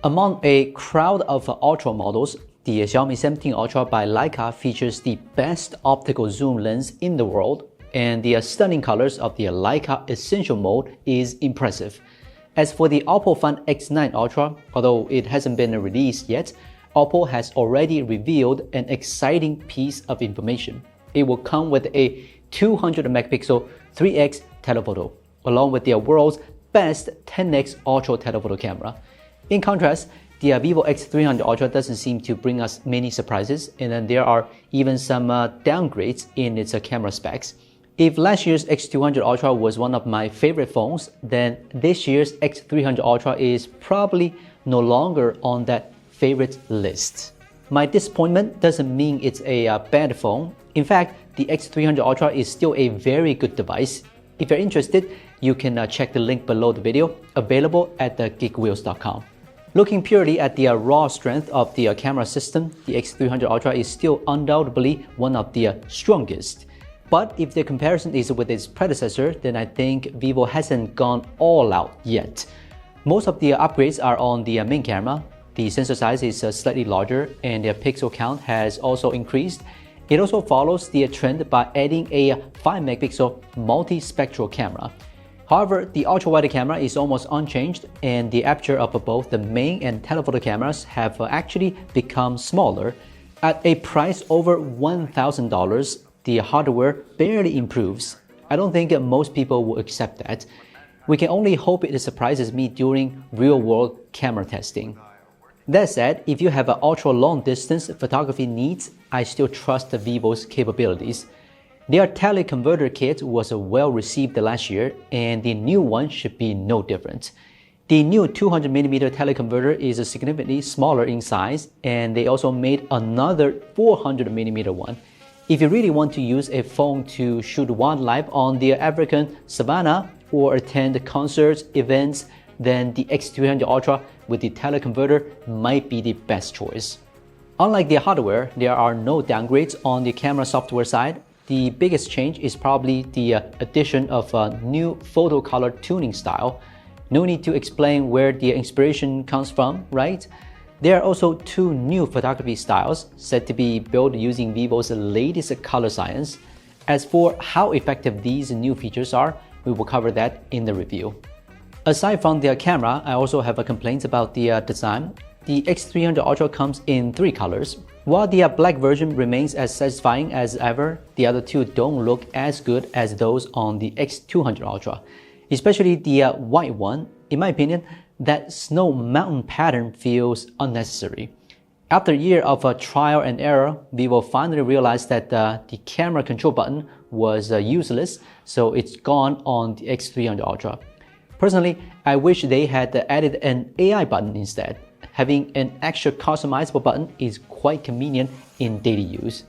Among a crowd of Ultra models, the Xiaomi 17 Ultra by Leica features the best optical zoom lens in the world, and the stunning colors of the Leica Essential mode is impressive. As for the Oppo Find X9 Ultra, although it hasn't been released yet, Oppo has already revealed an exciting piece of information. It will come with a 200 megapixel 3x telephoto, along with the world's best 10x ultra telephoto camera. In contrast, the vivo X300 Ultra doesn't seem to bring us many surprises, and then there are even some downgrades in its camera specs. If last year's X200 Ultra was one of my favorite phones, then this year's X300 Ultra is probably no longer on that favorite list. My disappointment doesn't mean it's a bad phone. In fact, the X300 Ultra is still a very good device. If you're interested, you can check the link below the video, available at geekwheels.com. Looking purely at the raw strength of the camera system, the X300 Ultra is still undoubtedly one of the strongest. But if the comparison is with its predecessor, then I think Vivo hasn't gone all out yet. Most of the upgrades are on the main camera. The sensor size is slightly larger, and the pixel count has also increased. It also follows the trend by adding a 5 megapixel multispectral camera. However, the ultra-wide camera is almost unchanged, and the aperture of both the main and telephoto cameras have actually become smaller. At a price over $1,000, the hardware barely improves. I don't think most people will accept that. We can only hope it surprises me during real-world camera testing. That said, if you have ultra-long distance photography needs, I still trust Vivo's capabilities. Their teleconverter kit was well received last year, and the new one should be no different. The new 200mm teleconverter is significantly smaller in size, and they also made another 400mm one. If you really want to use a phone to shoot wildlife on the African savanna or attend concerts, events, then the X200 Ultra with the teleconverter might be the best choice. Unlike the hardware, there are no downgrades on the camera software side. The biggest change is probably the addition of a new photo color tuning style. No need to explain where the inspiration comes from, right? There are also two new photography styles said to be built using Vivo's latest color science. As for how effective these new features are, we will cover that in the review. Aside from the camera, I also have complaints about the design. The X300 Ultra comes in 3 colors. While the black version remains as satisfying as ever, the other two don't look as good as those on the X200 Ultra. Especially the white one. In my opinion, that snow mountain pattern feels unnecessary. After a year of trial and error, Vivo finally realized that the camera control button was useless, so it's gone on the X300 Ultra. Personally, I wish they had added an AI button instead. Having an extra customizable button is quite convenient in daily use.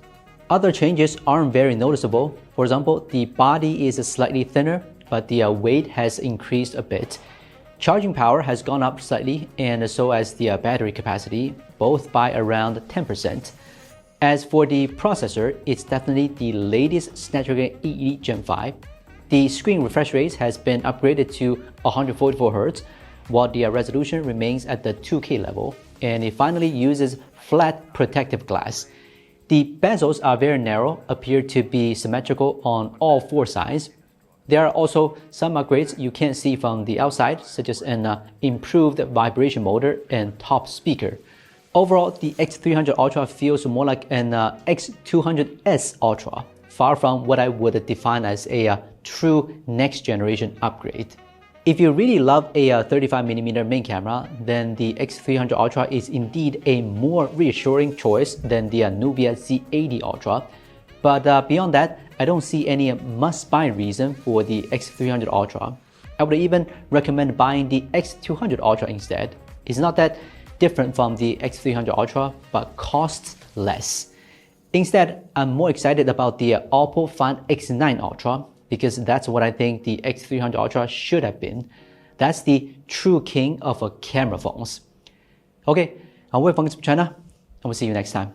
Other changes aren't very noticeable. For example, the body is slightly thinner, but the weight has increased a bit. Charging power has gone up slightly, and so has the battery capacity, both by around 10%. As for the processor, it's definitely the latest Snapdragon 8 Elite Gen 5. The screen refresh rate has been upgraded to 144Hz, while the resolution remains at the 2K level, and it finally uses flat protective glass. The bezels are very narrow, appear to be symmetrical on all 4 sides. There are also some upgrades you can't see from the outside, such as an improved vibration motor and top speaker. Overall, the X300 Ultra feels more like an X200s Ultra, far from what I would define as a true next-generation upgrade. If you really love a 35mm main camera, then the X300 Ultra is indeed a more reassuring choice than the Nubia Z80 Ultra. But beyond that, I don't see any must-buy reason for the X300 Ultra. I would even recommend buying the X200 Ultra instead. It's not that different from the X300 Ultra, but costs less. Instead, I'm more excited about the Oppo Find X9 Ultra, because that's what I think the X300 Ultra should have been. That's the true king of camera phones. Okay, I'm Wei from Gizmochina, and we'll see you next time.